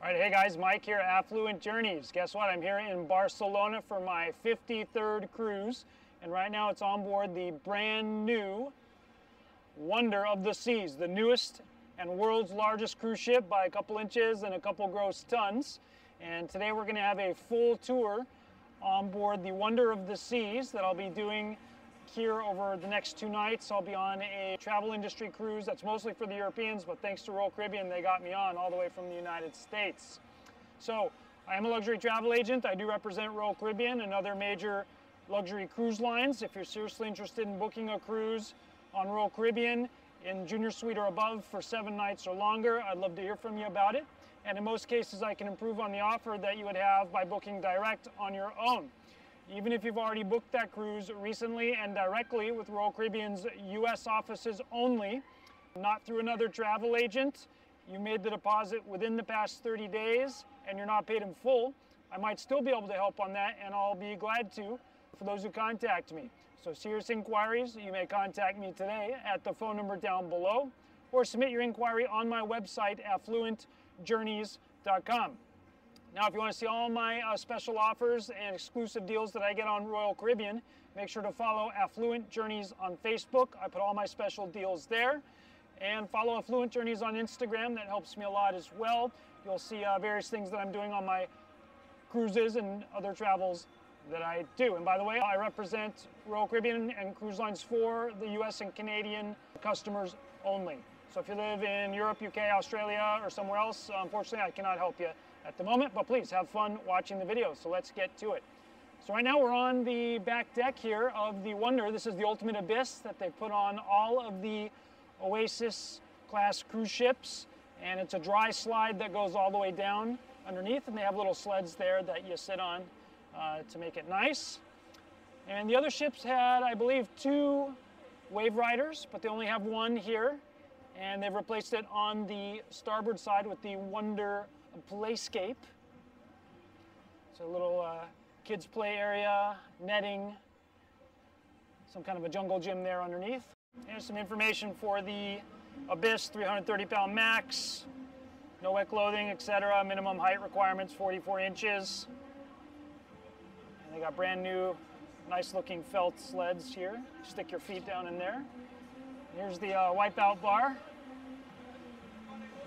All right, hey guys, Mike here, Affluent Journeys. Guess what? I'm here in Barcelona for my 53rd cruise, and right now it's on board the brand new Wonder of the Seas, the newest and world's largest cruise ship by a couple inches and a couple gross tons. And today we're going to have a full tour on board the Wonder of the Seas that I'll be doing here over the next 2 nights. I'll be on a travel industry cruise that's mostly for the Europeans, but thanks to Royal Caribbean, they got me on all the way from the United States. So I am a luxury travel agent. I do represent Royal Caribbean and other major luxury cruise lines. If you're seriously interested in booking a cruise on Royal Caribbean in junior suite or above for 7 nights or longer, I'd love to hear from you about it. And in most cases, I can improve on the offer that you would have by booking direct on your own. Even if you've already booked that cruise recently and directly with Royal Caribbean's U.S. offices only, not through another travel agent, you made the deposit within the past 30 days and you're not paid in full, I might still be able to help on that, and I'll be glad to for those who contact me. So serious inquiries, you may contact me today at the phone number down below, or submit your inquiry on my website, affluentjourneys.com. Now, if you want to see all my special offers and exclusive deals that I get on Royal Caribbean, make sure to follow Affluent Journeys on Facebook. I put all my special deals there. And follow Affluent Journeys on Instagram. That helps me a lot as well. You'll see various things that I'm doing on my cruises and other travels that I do. And by the way, I represent Royal Caribbean and cruise lines for the US and Canadian customers only. So if you live in Europe, UK, Australia, or somewhere else, unfortunately, I cannot help you at the moment, but please have fun watching the video. So let's get to it. So right now we're on the back deck here of the Wonder. This is the ultimate abyss that they put on all of the Oasis class cruise ships, and it's a dry slide that goes all the way down underneath, and they have little sleds there that you sit on to make it nice. And the other ships had, I believe, 2 wave riders, but they only have 1 here, and they've replaced it on the starboard side with the Wonder Playscape. So a little kids play area, netting, some kind of a jungle gym there underneath. Here's some information for the Abyss, 330-pound max, no wet clothing, etc. Minimum height requirements, 44 inches. And they got brand new, nice looking felt sleds here. Stick your feet down in there. Here's the Wipeout Bar.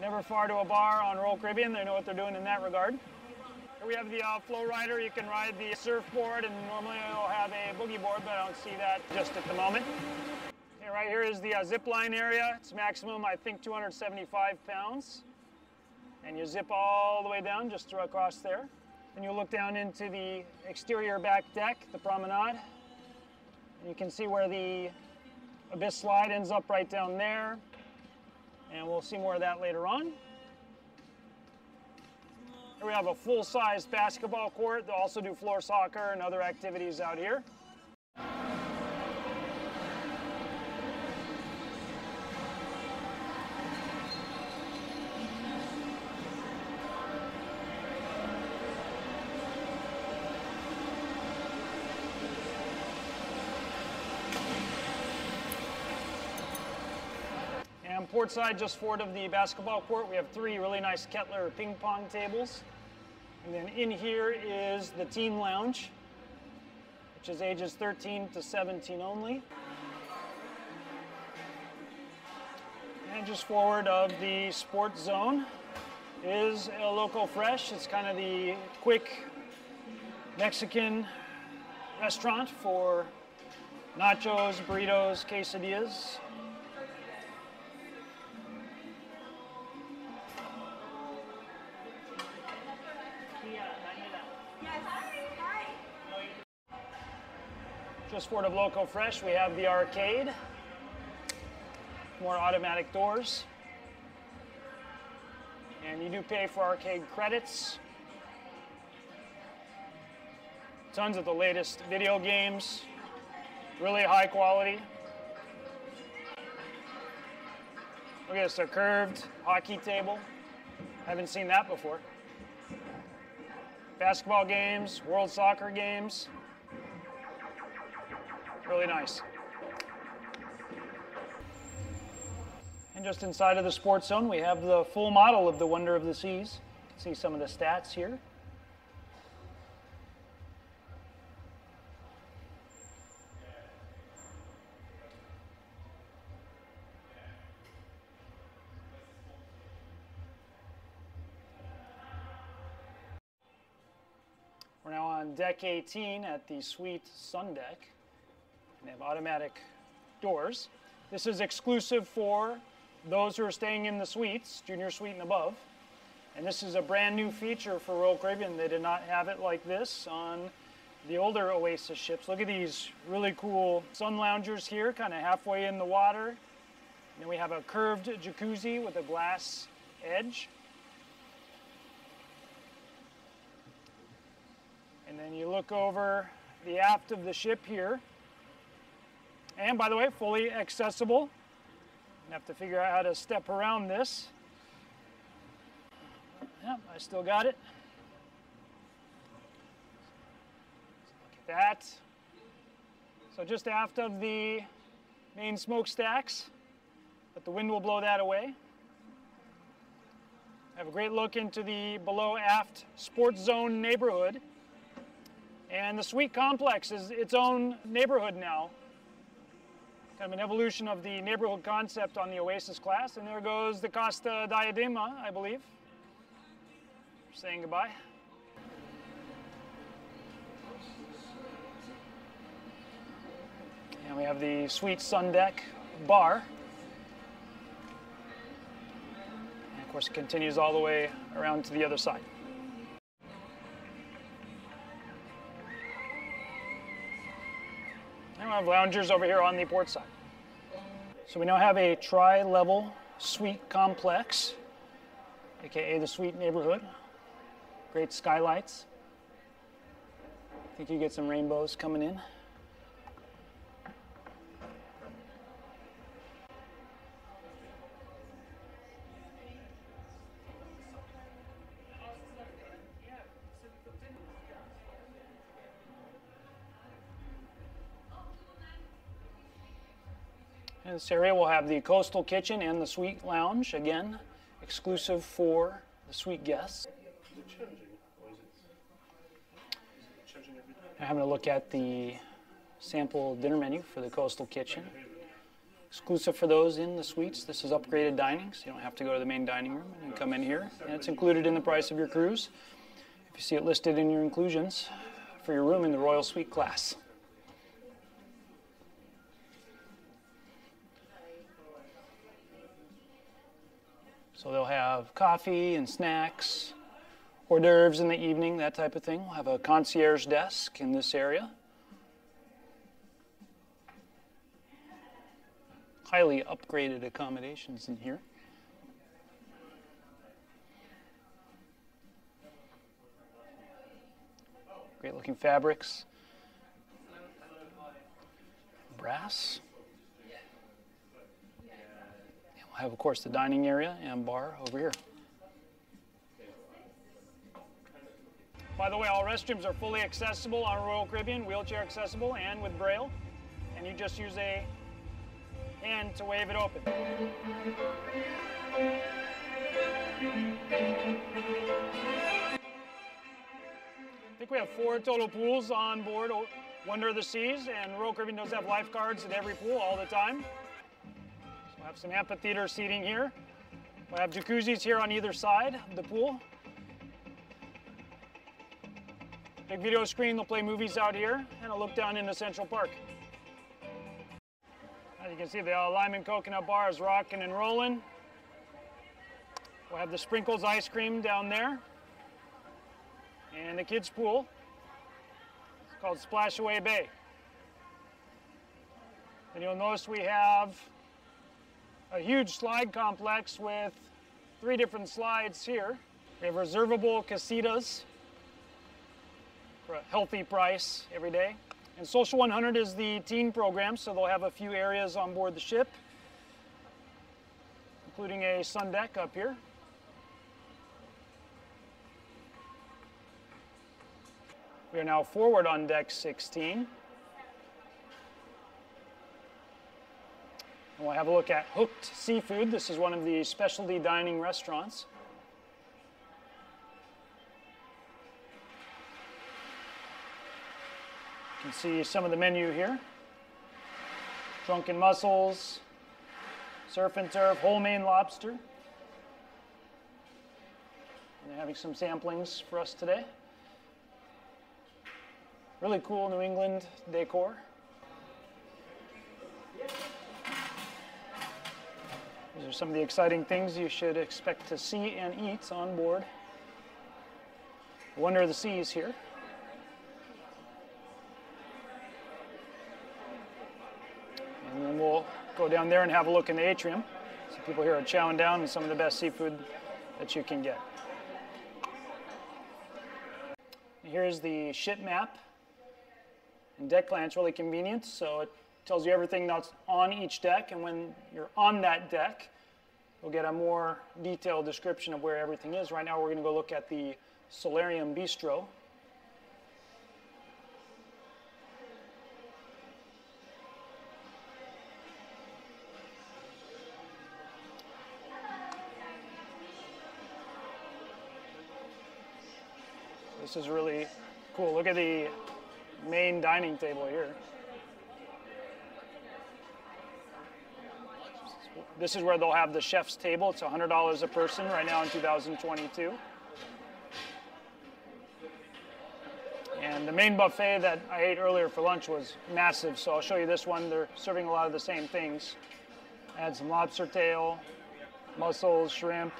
Never far to a bar on Royal Caribbean. They know what they're doing in that regard. Here we have the flow rider. You can ride the surfboard, and normally it'll have a boogie board, but I don't see that just at the moment. Okay, right here is the zip line area. It's maximum, I think, 275 pounds. And you zip all the way down just through across there. Then you look down into the exterior back deck, the Promenade. And you can see where the Abyss slide ends up right down there. And we'll see more of that later on. Here we have a full-size basketball court. They also do floor soccer and other activities out here. And port side, just forward of the basketball court, we have 3 really nice Kettler ping pong tables. And then in here is the teen lounge, which is ages 13 to 17 only. And just forward of the sports zone is El Loco Fresh. It's kind of the quick Mexican restaurant for nachos, burritos, quesadillas. Just forward of Loco Fresh, we have the arcade. More automatic doors. And you do pay for arcade credits. Tons of the latest video games. Really high quality. Look at this, a curved hockey table. Haven't seen that before. Basketball games, world soccer games. Really nice. And just inside of the sports zone, we have the full model of the Wonder of the Seas. See some of the stats here. We're now on deck 18 at the suite sun deck. And they have automatic doors. This is exclusive for those who are staying in the suites, junior suite and above. And this is a brand new feature for Royal Caribbean. They did not have it like this on the older Oasis ships. Look at these really cool sun loungers here, kind of halfway in the water. And then we have a curved jacuzzi with a glass edge. And then you look over the aft of the ship here. And by the way, fully accessible. You have to figure out how to step around this. Yep, I still got it. Look at that. So just aft of the main smokestacks, but the wind will blow that away. Have a great look into the below aft sports zone neighborhood. And the suite complex is its own neighborhood now. Kind of an evolution of the neighborhood concept on the Oasis class. And there goes the Costa Diadema, I believe. Saying goodbye. And we have the suite sun deck bar. And of course it continues all the way around to the other side. And we have loungers over here on the port side. So we now have a tri-level suite complex, aka the suite neighborhood. Great skylights. I think you get some rainbows coming in. In this area we'll have the coastal kitchen and the suite lounge, again, exclusive for the suite guests. I'm having a look at the sample dinner menu for the coastal kitchen. Exclusive for those in the suites. This is upgraded dining, so you don't have to go to the main dining room. You can come in here, and it's included in the price of your cruise. If you see it listed in your inclusions for your room in the Royal Suite class. So they'll have coffee and snacks, hors d'oeuvres in the evening, that type of thing. We'll have a concierge desk in this area. Highly upgraded accommodations in here. Great looking fabrics. Brass. And we'll have, of course, the dining area and bar over here. By the way, all restrooms are fully accessible on Royal Caribbean, wheelchair accessible and with Braille. And you just use a hand to wave it open. I think we have 4 total pools on board Wonder of the Seas, and Royal Caribbean does have lifeguards at every pool all the time. So we'll have some amphitheater seating here. We'll have jacuzzis here on either side of the pool. Big video screen, they'll play movies out here, and a look down into Central Park. As you can see, the lime and coconut bar is rocking and rolling. We'll have the Sprinkles ice cream down there. And the kids' pool. It's called Splash Away Bay. And you'll notice we have a huge slide complex with 3 different slides here. We have reservable casitas for a healthy price every day. And Social 100 is the teen program, so they'll have a few areas on board the ship, including a sun deck up here. We are now forward on deck 16. And we'll have a look at Hooked Seafood. This is one of the specialty dining restaurants. You can see some of the menu here. Drunken mussels, surf and turf, whole Maine lobster. And they're having some samplings for us today. Really cool New England decor. These are some of the exciting things you should expect to see and eat on board Wonder of the Seas here. And then we'll go down there and have a look in the atrium. So people here are chowing down on some of the best seafood that you can get. Here's the ship map and deck plan. It's really convenient, so it tells you everything that's on each deck, and when you're on that deck, you'll get a more detailed description of where everything is. Right now we're going to go look at the Solarium Bistro. This is really cool. Look at the main dining table here. This is where they'll have the chef's table. It's $100 a person right now in 2022. And the main buffet that I ate earlier for lunch was massive, so I'll show you this one. They're serving a lot of the same things. I had some lobster tail, mussels, shrimp.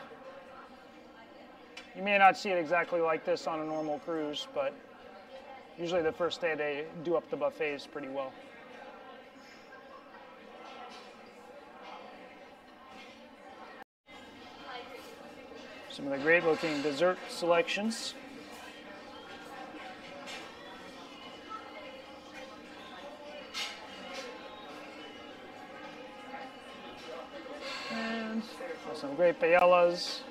You may not see it exactly like this on a normal cruise, but usually the first day they do up the buffets pretty well. Some of the great looking dessert selections. And some great paellas,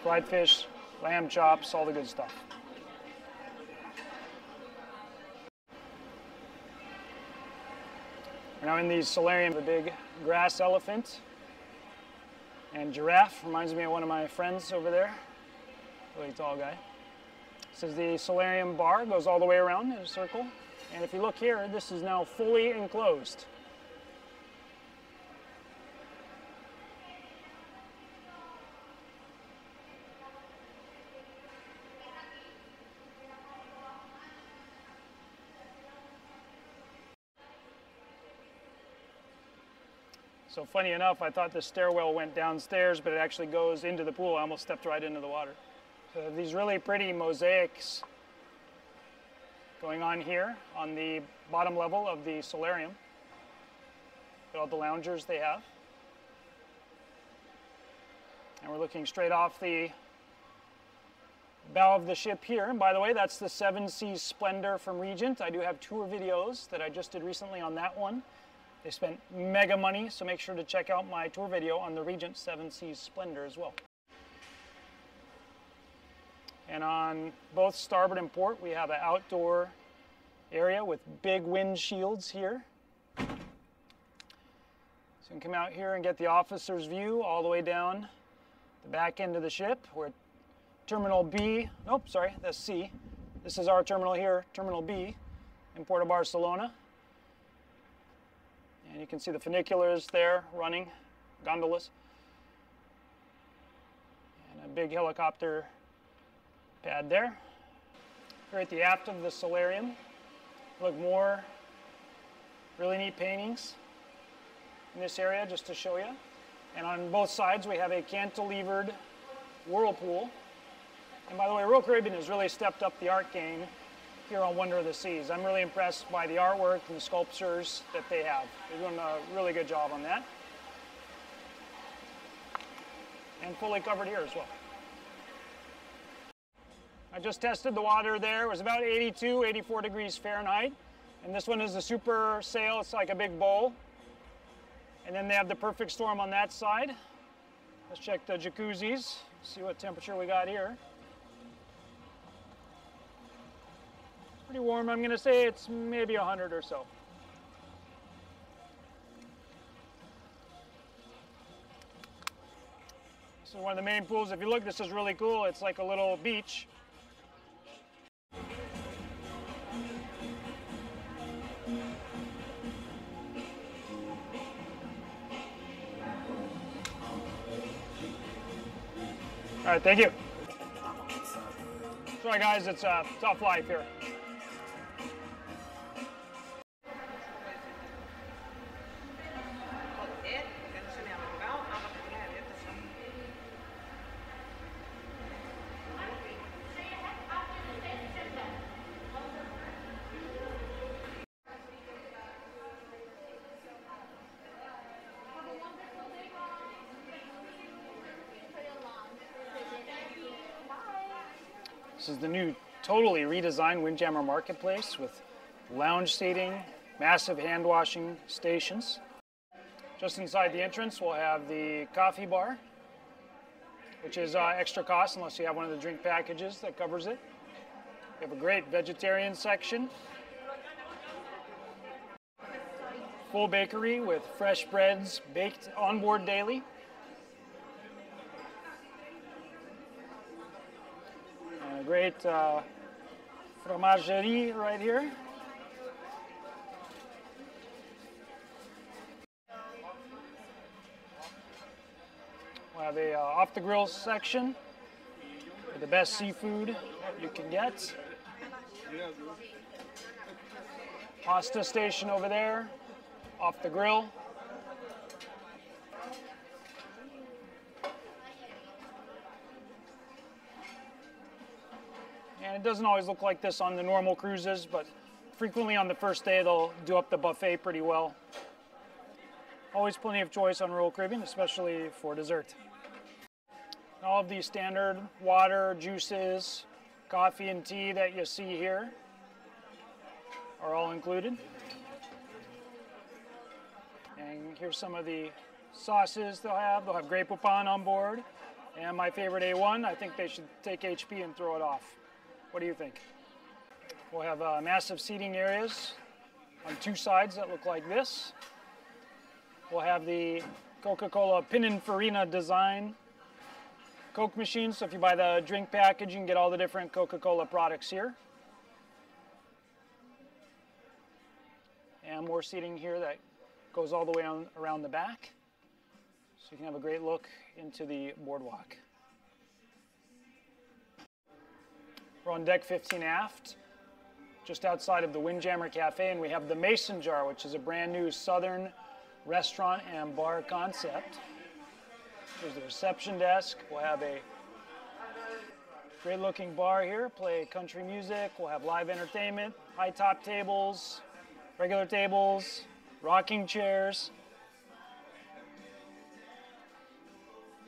fried fish, lamb chops, all the good stuff. We're now in the solarium, the big grass elephant and giraffe. Reminds me of one of my friends over there, really tall guy. This is the Solarium Bar, goes all the way around in a circle. And if you look here, this is now fully enclosed. So funny enough, I thought the stairwell went downstairs, but it actually goes into the pool. I almost stepped right into the water. So these really pretty mosaics going on here on the bottom level of the solarium. Look at all the loungers they have. And we're looking straight off the bow of the ship here. And by the way, that's the Seven Seas Splendor from Regent. I do have tour videos that I just did recently on that one. They spent mega money, so make sure to check out my tour video on the Regent Seven Seas Splendor as well. And on both starboard and port, we have an outdoor area with big wind shields here. So you can come out here and get the officer's view all the way down the back end of the ship. We're at Terminal B, nope, sorry, that's C. This is our terminal here, Terminal B in Port of Barcelona. And you can see the funiculars there running, gondolas. And a big helicopter pad there. Here at the aft of the solarium, look, more really neat paintings in this area just to show you. And on both sides we have a cantilevered whirlpool. And by the way, Royal Caribbean has really stepped up the art game here on Wonder of the Seas. I'm really impressed by the artwork and the sculptures that they have. They're doing a really good job on that. And fully covered here as well. I just tested the water there. It was about 82, 84 degrees Fahrenheit. And this one is a super sail. It's like a big bowl. And then they have the perfect storm on that side. Let's check the jacuzzis, see what temperature we got here. Pretty warm. I'm going to say it's maybe 100 or so. This is one of the main pools. If you look, this is really cool. It's like a little beach. All right, thank you. Sorry guys, it's a tough life here. This is the new, totally redesigned Windjammer Marketplace with lounge seating, massive hand washing stations. Just inside the entrance, we'll have the coffee bar, which is extra cost unless you have one of the drink packages that covers it. We have a great vegetarian section. Full bakery with fresh breads baked on board daily. And a great fromagerie right here. We'll have a off-the-grill section with the best seafood you can get. Pasta station over there, off the grill. And it doesn't always look like this on the normal cruises, but frequently on the first day they'll do up the buffet pretty well. Always plenty of choice on Royal Caribbean, especially for dessert. All of these standard water, juices, coffee and tea that you see here are all included. And here's some of the sauces they'll have. They'll have Grey Poupon on board. And my favorite A1, I think they should take HP and throw it off. What do you think? We'll have massive seating areas on two sides that look like this. We'll have the Coca-Cola Pininfarina design Coke machine, so if you buy the drink package, you can get all the different Coca-Cola products here. And more seating here that goes all the way on around the back, so you can have a great look into the boardwalk. We're on deck 15 aft, just outside of the Windjammer Cafe, and we have the Mason Jar, which is a brand new southern restaurant and bar concept. Here's the reception desk. We'll have a great looking bar here, play country music. We'll have live entertainment, high top tables, regular tables, rocking chairs.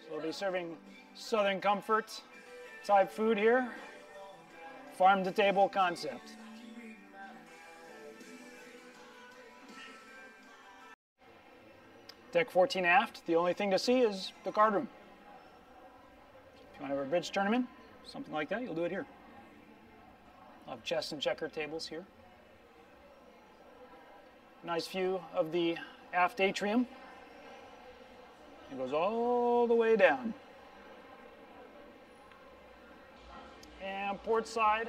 So we'll be serving Southern comfort type food here. Farm to table concept. Deck 14 aft, the only thing to see is the card room. If you want to have a bridge tournament, something like that, you'll do it here. I'll have chess and checker tables here. Nice view of the aft atrium. It goes all the way down. And port side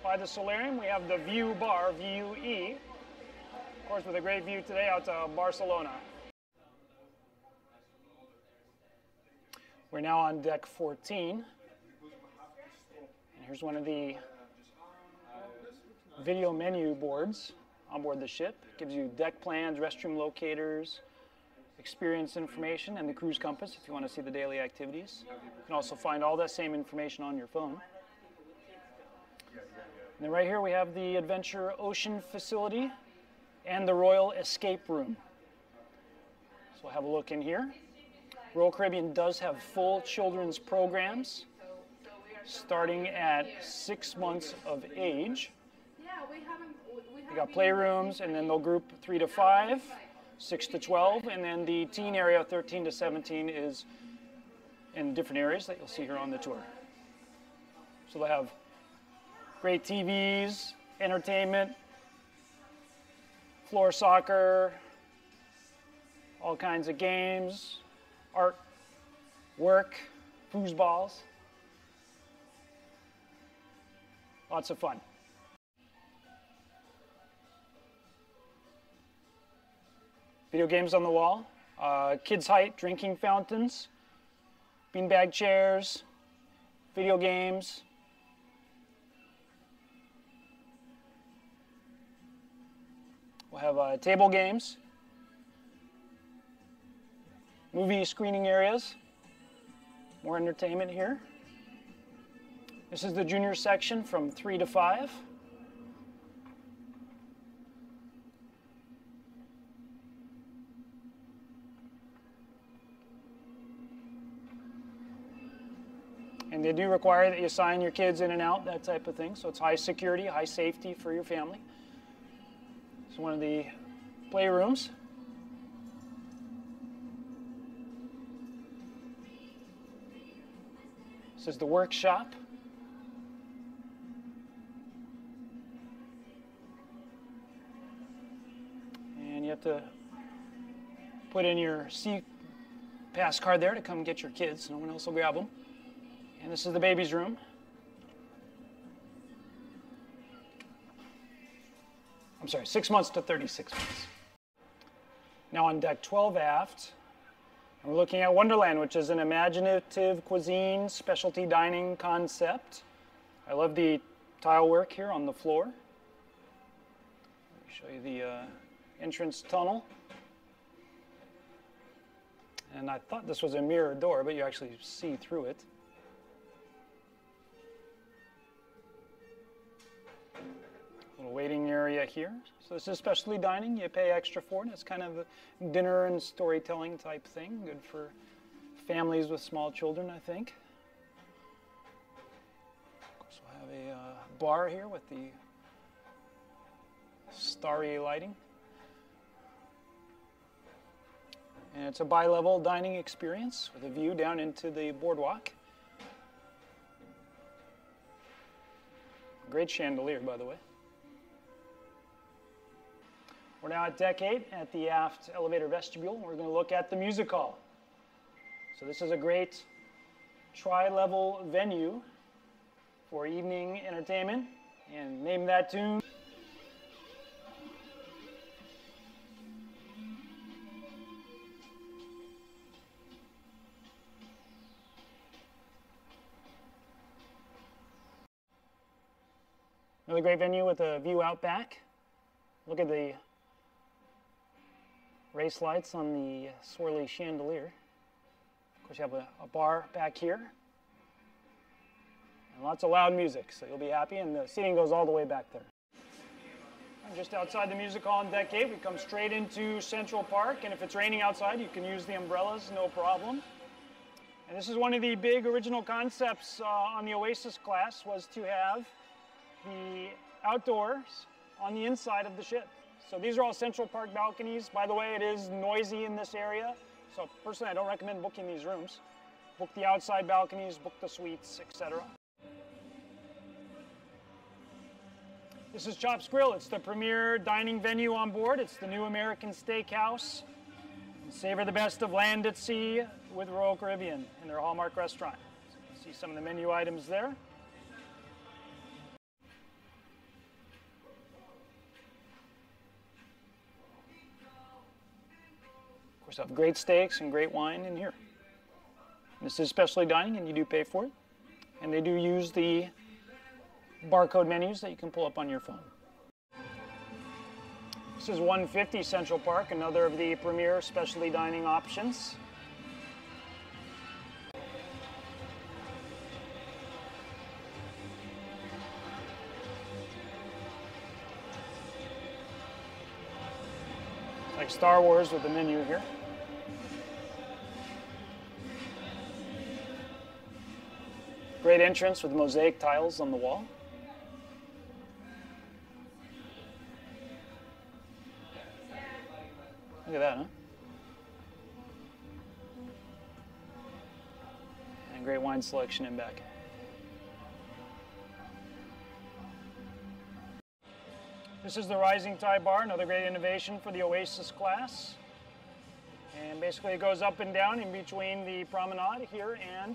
by the Solarium, we have the View Bar, VUE. Of course, with a great view today out to Barcelona. We're now on deck 14. And here's one of the video menu boards on board the ship. It gives you deck plans, restroom locators, experience information, and the cruise compass if you want to see the daily activities. You can also find all that same information on your phone. And then right here we have the Adventure Ocean facility and the Royal Escape Room. So we'll have a look in here. Royal Caribbean does have full children's programs starting at 6 months of age. We got playrooms, and then they'll group 3 to 5, 6 to 12, and then the teen area 13 to 17 is in different areas that you'll see here on the tour. So they'll have great TVs, entertainment, floor soccer, all kinds of games, art, work, foosballs. Lots of fun. Video games on the wall, kids' height drinking fountains, beanbag chairs, video games. We'll have table games, movie screening areas, more entertainment here. This is the junior section from 3 to 5. And they do require that you sign your kids in and out, that type of thing. So it's high security, high safety for your family. It's one of the playrooms. This is the workshop. And you have to put in your pass card there to come get your kids. No one else will grab them. And this is the baby's room. I'm sorry, 6 months to 36 months. Now on deck 12 aft, we're looking at Wonderland, which is an imaginative cuisine, specialty dining concept. I love the tile work here on the floor. Let me show you the entrance tunnel. And I thought this was a mirror door, but you actually see through it. Little waiting area here. So this is specialty dining. You pay extra for it. It's kind of a dinner and storytelling type thing. Good for families with small children, I think. Of course, we'll have a bar here with the starry lighting. And it's a bi-level dining experience with a view down into the boardwalk. Great chandelier, by the way. We're now at deck 8 at the aft elevator vestibule. We're going to look at the music hall. So this is a great tri-level venue for evening entertainment. And name that tune. Another great venue with a view out back. Look at the race lights on the swirly chandelier. Of course, you have a bar back here. And lots of loud music, so you'll be happy. And the seating goes all the way back there. And just outside the music hall on deck 8, we come straight into Central Park. And if it's raining outside, you can use the umbrellas, no problem. And this is one of the big original concepts on the Oasis class, was to have the outdoors on the inside of the ship. So these are all Central Park balconies. By the way, it is noisy in this area. So personally, I don't recommend booking these rooms. Book the outside balconies, book the suites, etc. This is Chops Grill. It's the premier dining venue on board. It's the new American steakhouse. Savor the best of land at sea with Royal Caribbean in their Hallmark restaurant. So you can see some of the menu items there. Of course, have great steaks and great wine in here. This is specialty dining, and you do pay for it. And they do use the barcode menus that you can pull up on your phone. This is 150 Central Park, another of the premier specialty dining options. Like Star Wars with the menu here. Great entrance with mosaic tiles on the wall. Look at that, huh? And great wine selection in back. This is the Rising Tide Bar, another great innovation for the Oasis class. And basically it goes up and down in between the Promenade here and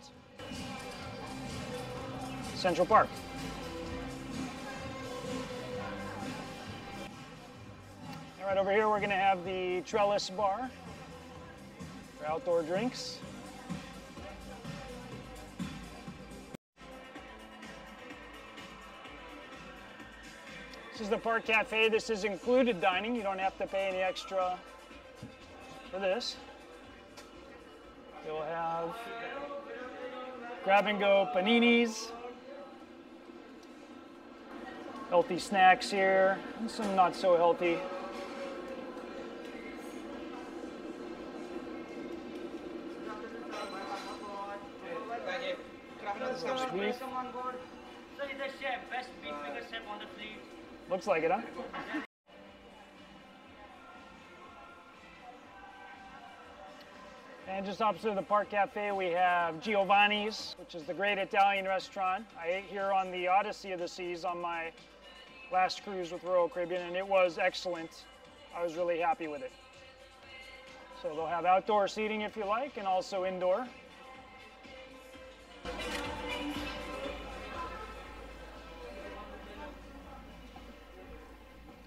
Central Park. All right, over here we're going to have the Trellis Bar for outdoor drinks. This is the Park Cafe. This is included dining. You don't have to pay any extra for this. You'll have grab-and-go paninis, healthy snacks here, and some not so healthy. Roast beef. Looks like it, huh? And just opposite of the Park Cafe, we have Giovanni'S, which is the great Italian restaurant. I ate here on the Odyssey of the Seas on my last cruise with Royal Caribbean, and it was excellent. I was really happy with it. So they'll have outdoor seating if you like, and also indoor.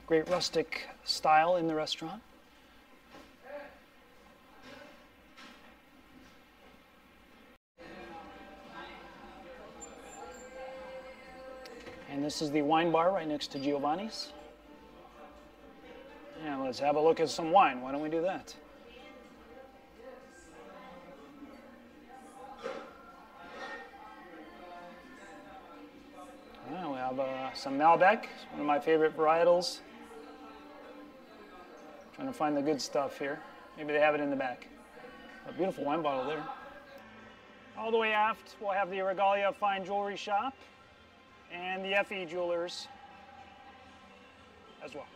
Great rustic style in the restaurant. And this is the wine bar right next to Giovanni'S. And let's have a look at some wine. Why don't we do that? We have some Malbec, one of my favorite varietals. Trying to find the good stuff here. Maybe they have it in the back. A beautiful wine bottle there. All the way aft, we'll have the Regalia Fine Jewelry Shop and the FE Jewelers as well.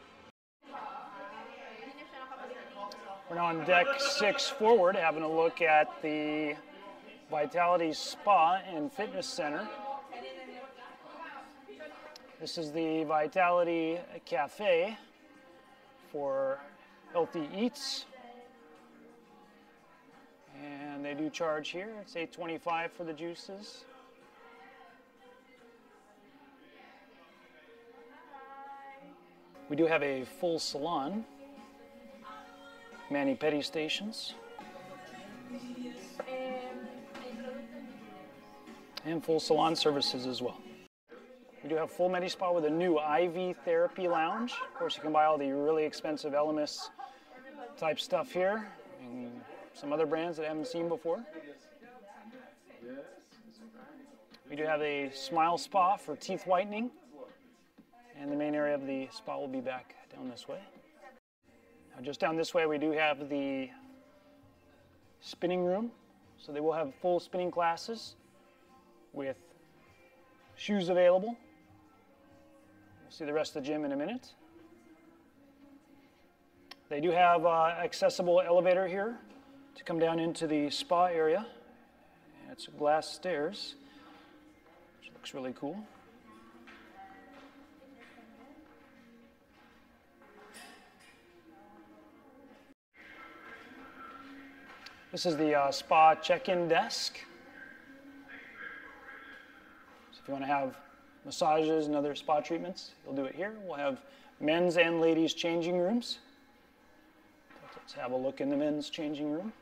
We're now on deck 6 forward, having a look at the Vitality Spa and Fitness Center. This is the Vitality Cafe for healthy eats. And they do charge here. It's $8.25 for the juices. We do have a full salon, mani-pedi stations, and full salon services as well. We do have full Medi Spa with a new IV therapy lounge. Of course, you can buy all the really expensive Elemis type stuff here, and some other brands that I haven't seen before. We do have a Smile Spa for teeth whitening. And the main area of the spa will be back down this way. Now just down this way we do have the spinning room. So they will have full spinning classes with shoes available. We'll see the rest of the gym in a minute. They do have accessible elevator here to come down into the spa area. And it's glass stairs, which looks really cool. This is the spa check-in desk. So if you want to have massages and other spa treatments, you'll do it here. We'll have men's and ladies' changing rooms. Let's have a look in the men's changing room.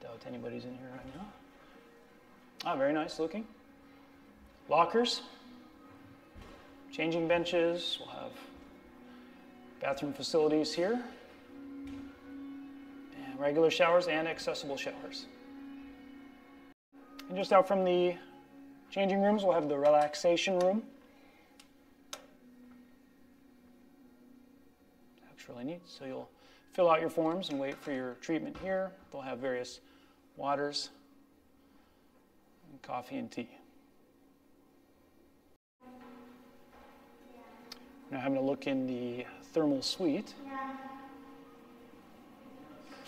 Doubt anybody's in here right now. Ah, very nice looking. Lockers, changing benches. We'll have bathroom facilities here. Regular showers and accessible showers. And just out from the changing rooms, we'll have the relaxation room. Looks really neat. So you'll fill out your forms and wait for your treatment here. They'll have various waters, and coffee and tea. Now having a look in the thermal suite.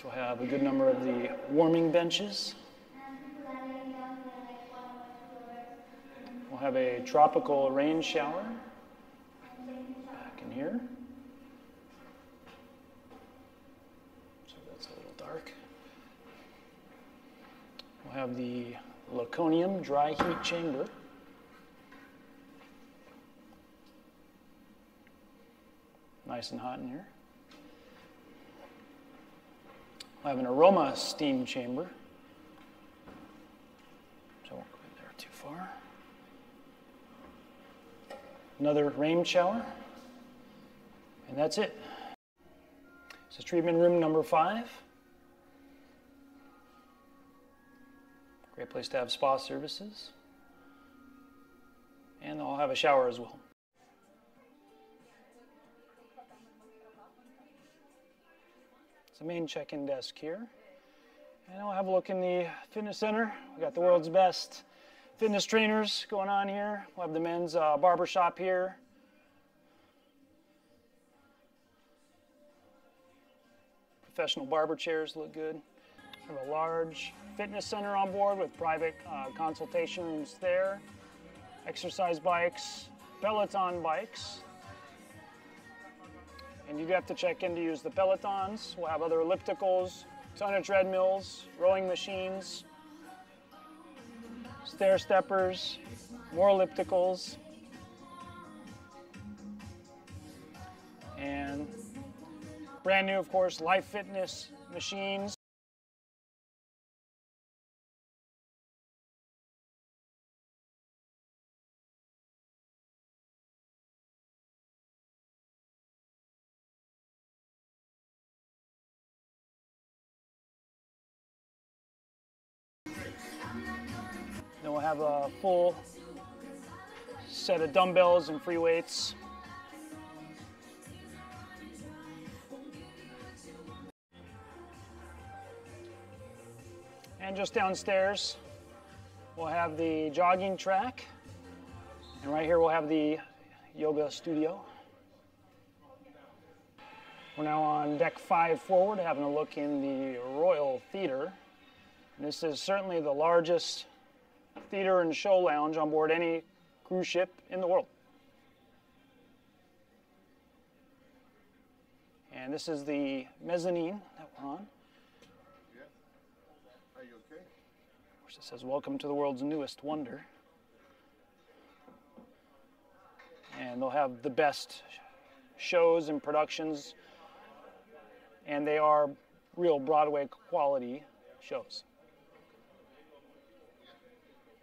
We'll have a good number of the warming benches. We'll have a tropical rain shower back in here. So that's a little dark. We'll have the Laconium dry heat chamber. Nice and hot in here. I have an aroma steam chamber, so I won't go in there too far. Another rain shower, And that's it. This is treatment room number 5. Great place to have spa services. And I'll have a shower as well. It's the main check-in desk here. And I'll have a look in the fitness center. We got the world's best fitness trainers going on here. We'll have the men's barber shop here. Professional barber chairs look good. We have a large fitness center on board with private consultation rooms there. Exercise bikes, Peloton bikes. And you do have to check in to use the Pelotons. We'll have other ellipticals, ton of treadmills, rowing machines, stair steppers, more ellipticals, and brand new, of course, Life Fitness machines. Then we'll have a full set of dumbbells and free weights. And just downstairs, we'll have the jogging track. And right here, we'll have the yoga studio. We're now on deck 5 forward, having a look in the Royal Theater. And this is certainly the largest theater and show lounge on board any cruise ship in the world. And this is the mezzanine that we're on. Are you okay? Of course, it says, "Welcome to the world's newest wonder." And they'll have the best shows and productions, and they are real Broadway quality shows.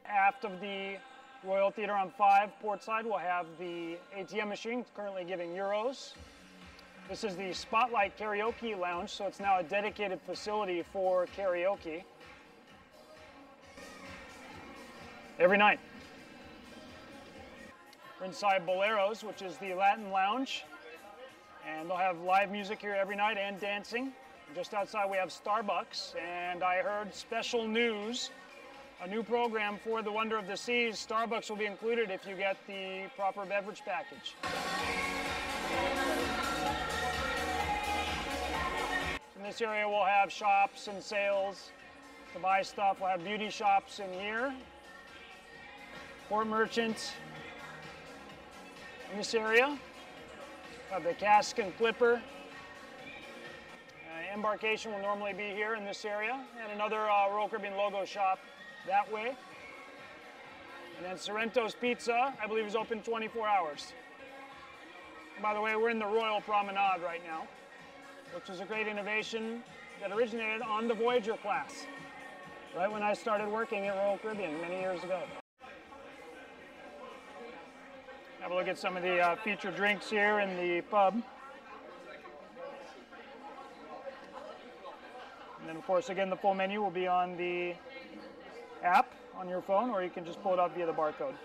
Aft of the Royal Theater on 5, port side, we'll have the ATM machine, currently giving euros. This is the Spotlight Karaoke Lounge, so it's now a dedicated facility for karaoke. Every night. We're inside Boleros, which is the Latin Lounge. And they'll have live music here every night and dancing. Just outside we have Starbucks, and I heard special news. A new program for the Wonder of the Seas. Starbucks will be included if you get the proper beverage package. In this area we'll have shops and sales to buy stuff. We'll have beauty shops in here. Port merchants in this area. We'll have the cask and flipper. Embarkation will normally be here in this area. And another Royal Caribbean logo shop that way. And then Sorrento's Pizza, I believe, is open 24 hours. And by the way, we're in the Royal Promenade right now, which is a great innovation that originated on the Voyager class, right when I started working at Royal Caribbean many years ago. Have a look at some of the featured drinks here in the pub. And then, of course, again, the full menu will be on the app on your phone, or you can just pull it up via the barcode.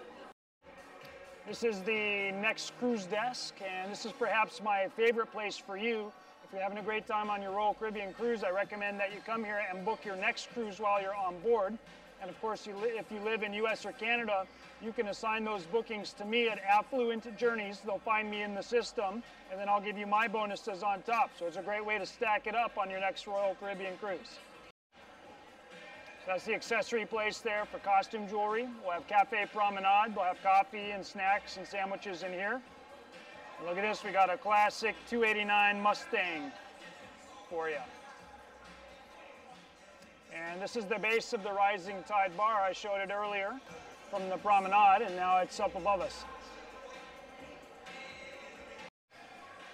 This is the next cruise desk, and this is perhaps my favorite place for you. If you're having a great time on your Royal Caribbean cruise, I recommend that you come here and book your next cruise while you're on board. And of course, if you live in US or Canada, you can assign those bookings to me at Affluent Journeys. They'll find me in the system, and then I'll give you my bonuses on top. So it's a great way to stack it up on your next Royal Caribbean cruise. So that's the accessory place there for costume jewelry. We'll have Cafe Promenade. We'll have coffee and snacks and sandwiches in here. And look at this, we got a classic 289 Mustang for you. And this is the base of the Rising Tide Bar. I showed it earlier from the promenade, and now it's up above us.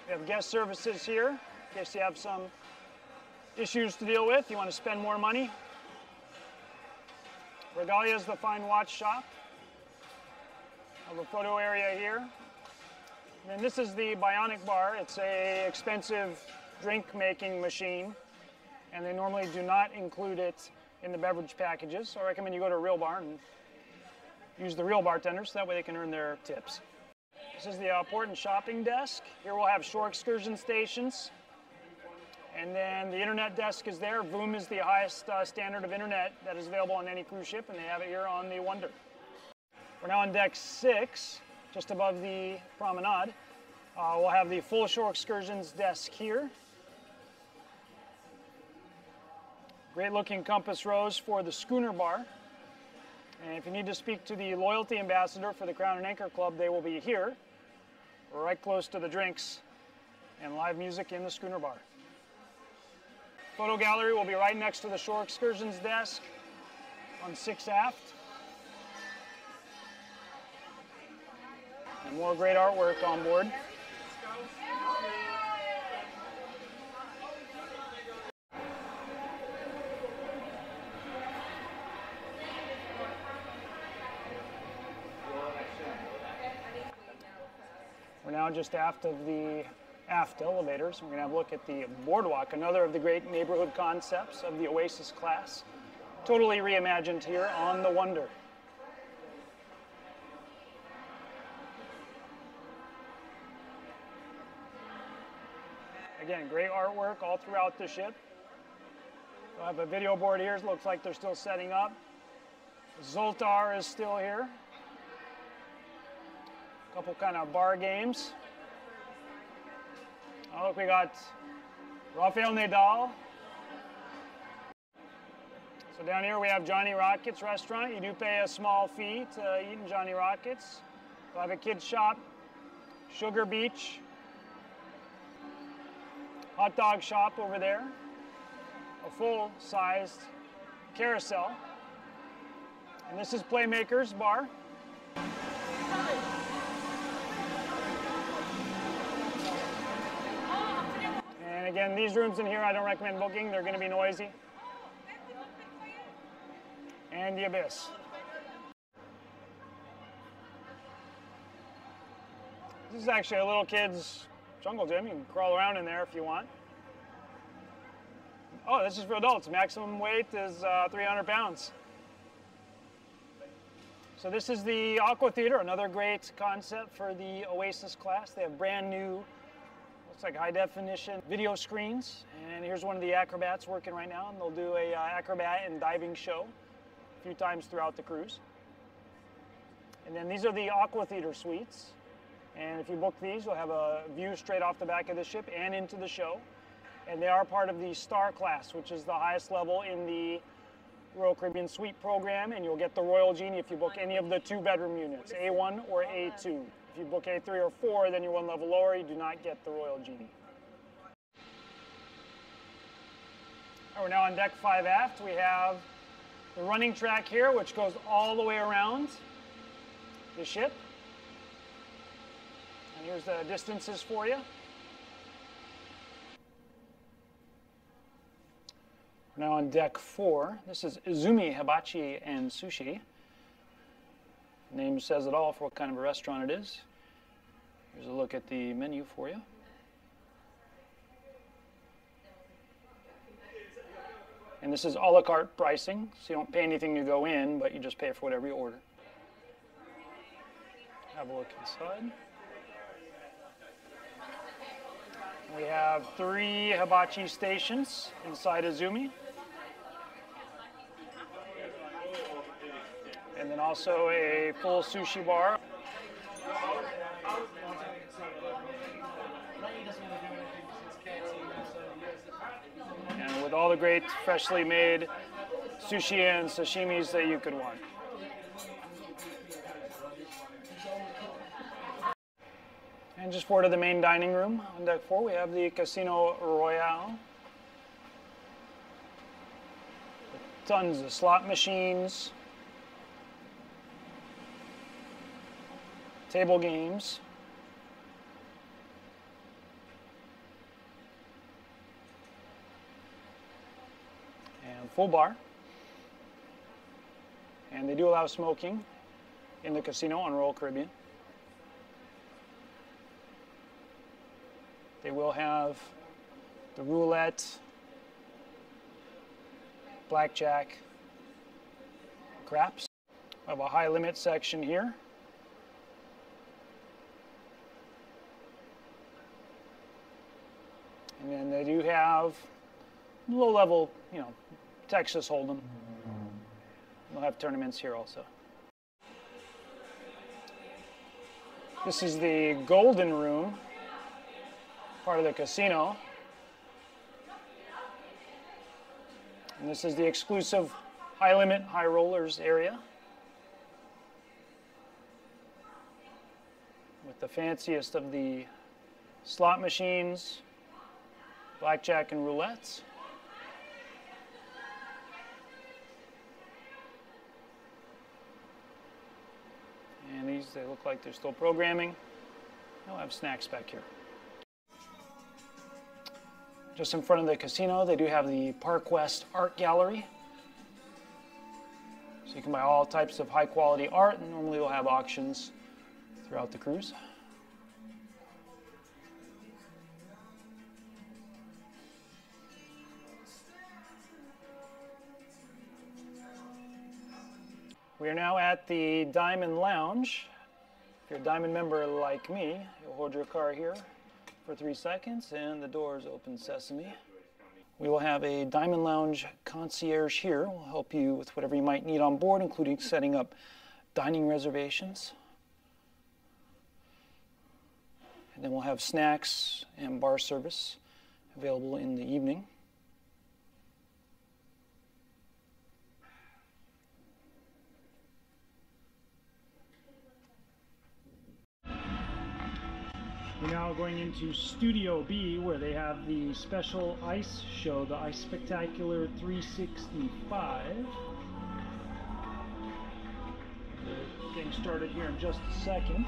We have guest services here, in case you have some issues to deal with, you want to spend more money. Regalia is the fine watch shop. I have a photo area here. And this is the Bionic Bar. It's a expensive drink making machine, and they normally do not include it in the beverage packages. So I recommend you go to a real bar and use the real bartenders, so that way they can earn their tips. This is the port and shopping desk. Here we'll have shore excursion stations. And then the internet desk is there. VOOM is the highest standard of internet that is available on any cruise ship, and they have it here on the Wonder. We're now on deck 6, just above the Promenade. We'll have the full shore excursions desk here. Great looking compass rose for the schooner bar. And if you need to speak to the loyalty ambassador for the Crown and Anchor Club, they will be here, right close to the drinks and live music in the schooner bar. Photo gallery will be right next to the shore excursions desk on 6 aft. And more great artwork on board. We're now just aft of the aft elevators. We're going to have a look at the Boardwalk, another of the great neighborhood concepts of the Oasis class. Totally reimagined here on the Wonder. Again, great artwork all throughout the ship. We'll have a video board here. It looks like they're still setting up. Zoltar is still here. A couple kind of bar games. Oh, look, we got Rafael Nadal. So down here we have Johnny Rockets restaurant. You do pay a small fee to eat in Johnny Rockets. We'll have a kids shop, Sugar Beach, hot dog shop over there, a full-sized carousel. And this is Playmaker's bar. And again, these rooms in here I don't recommend booking. They're going to be noisy. And the Abyss. This is actually a little kid's jungle gym. You can crawl around in there if you want. Oh, this is for adults. Maximum weight is 300 pounds. So this is the Aqua Theater, another great concept for the Oasis class. They have brand new, looks like high definition video screens. And here's one of the acrobats working right now, and they'll do a acrobat and diving show a few times throughout the cruise. And then these are the Aqua Theater suites. And if you book these, you'll have a view straight off the back of the ship and into the show. And they are part of the Star class, which is the highest level in the Royal Caribbean Suite program, and you'll get the Royal Genie if you book any of the 2-bedroom units, A1 or A2. If you book A3 or 4, then you're one level lower, you do not get the Royal Genie. We're now on deck 5 aft. We have the running track here, which goes all the way around the ship. And here's the distances for you. We're now on deck 4. This is Izumi Hibachi and Sushi. The name says it all for what kind of a restaurant it is. Here's a look at the menu for you. And this is a la carte pricing, so you don't pay anything to go in, but you just pay for whatever you order. Have a look inside. We have 3 hibachi stations inside Izumi. And then also a full sushi bar. And with all the great freshly made sushi and sashimis that you could want. And just forward to the main dining room on deck 4, we have the Casino Royale. With tons of slot machines, table games, and full bar. And they do allow smoking in the casino on Royal Caribbean. They will have the roulette, blackjack, craps. I have a high limit section here. And then they do have low level, Texas Hold'em. They'll have tournaments here also. This is the Golden Room, part of the casino. And this is the exclusive high limit, high rollers area, with the fanciest of the slot machines, blackjack and roulettes. And these, they look like they're still programming. They'll have snacks back here. Just in front of the casino, they do have the Park West Art Gallery. So you can buy all types of high quality art, and normally they'll have auctions throughout the cruise. We are now at the Diamond Lounge. If you're a Diamond member like me, you'll hold your car here for 3 seconds and the doors open sesame. We will have a Diamond Lounge concierge here. We'll help you with whatever you might need on board, including setting up dining reservations. And then we'll have snacks and bar service available in the evening. We're now going into Studio B, where they have the special ice show, the Ice Spectacular 365. We're getting started here in just a second.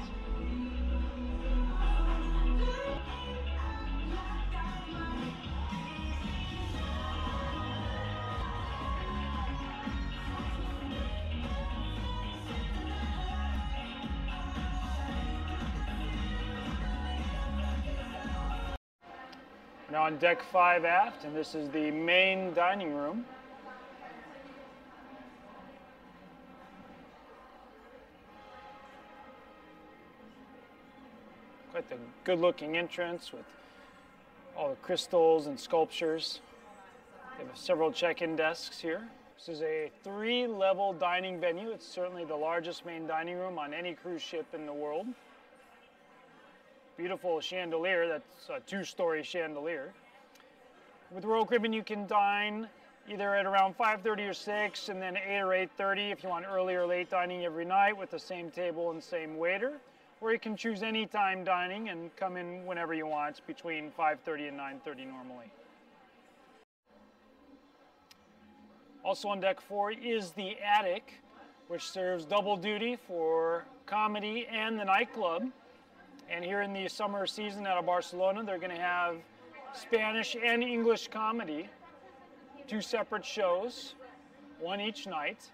Now on deck 5 aft, and this is the main dining room. Quite the good-looking entrance with all the crystals and sculptures. They have several check-in desks here. This is a 3-level dining venue. It's certainly the largest main dining room on any cruise ship in the world. Beautiful chandelier, that's a 2-story chandelier. With Royal Caribbean, you can dine either at around 5:30 or 6, and then 8 or 8:30 if you want early or late dining every night with the same table and same waiter. Or you can choose any time dining and come in whenever you want, between 5:30 and 9:30 normally. Also on deck 4 is the attic, which serves double duty for comedy and the nightclub. And here in the summer season out of Barcelona, they're going to have Spanish and English comedy, 2 separate shows, 1 each night.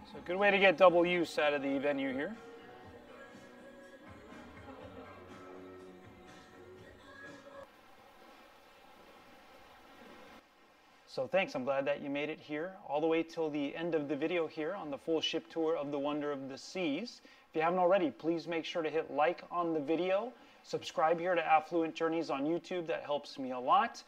So a good way to get double use out of the venue here. So thanks, I'm glad that you made it here all the way till the end of the video here on the full ship tour of the Wonder of the Seas. If you haven't already, please make sure to hit like on the video. Subscribe here to Affluent Journeys on YouTube, that helps me a lot.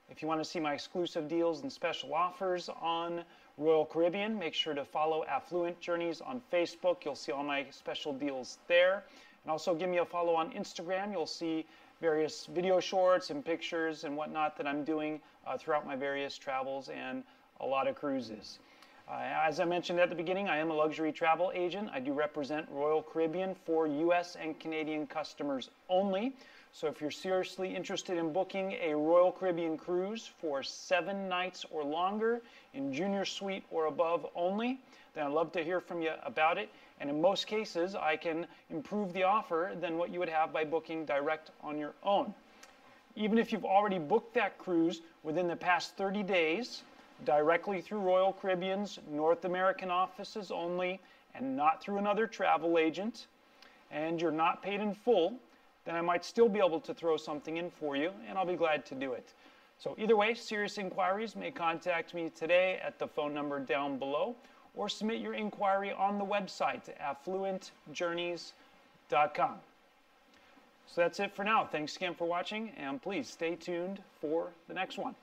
If you want to see my exclusive deals and special offers on Royal Caribbean, make sure to follow Affluent Journeys on Facebook. You'll see all my special deals there. And also give me a follow on Instagram. You'll see various video shorts and pictures and whatnot that I'm doing throughout my various travels and a lot of cruises. As I mentioned at the beginning, I am a luxury travel agent. I do represent Royal Caribbean for U.S. and Canadian customers only. So if you're seriously interested in booking a Royal Caribbean cruise for 7 nights or longer in junior suite or above only, then I'd love to hear from you about it. And in most cases, I can improve the offer than what you would have by booking direct on your own. Even if you've already booked that cruise within the past 30 days, directly through Royal Caribbean's North American offices only, and not through another travel agent, and you're not paid in full, then I might still be able to throw something in for you, and I'll be glad to do it. So either way, serious inquiries may contact me today at the phone number down below, or submit your inquiry on the website, affluentjourneys.com. So that's it for now. Thanks again for watching, and please stay tuned for the next one.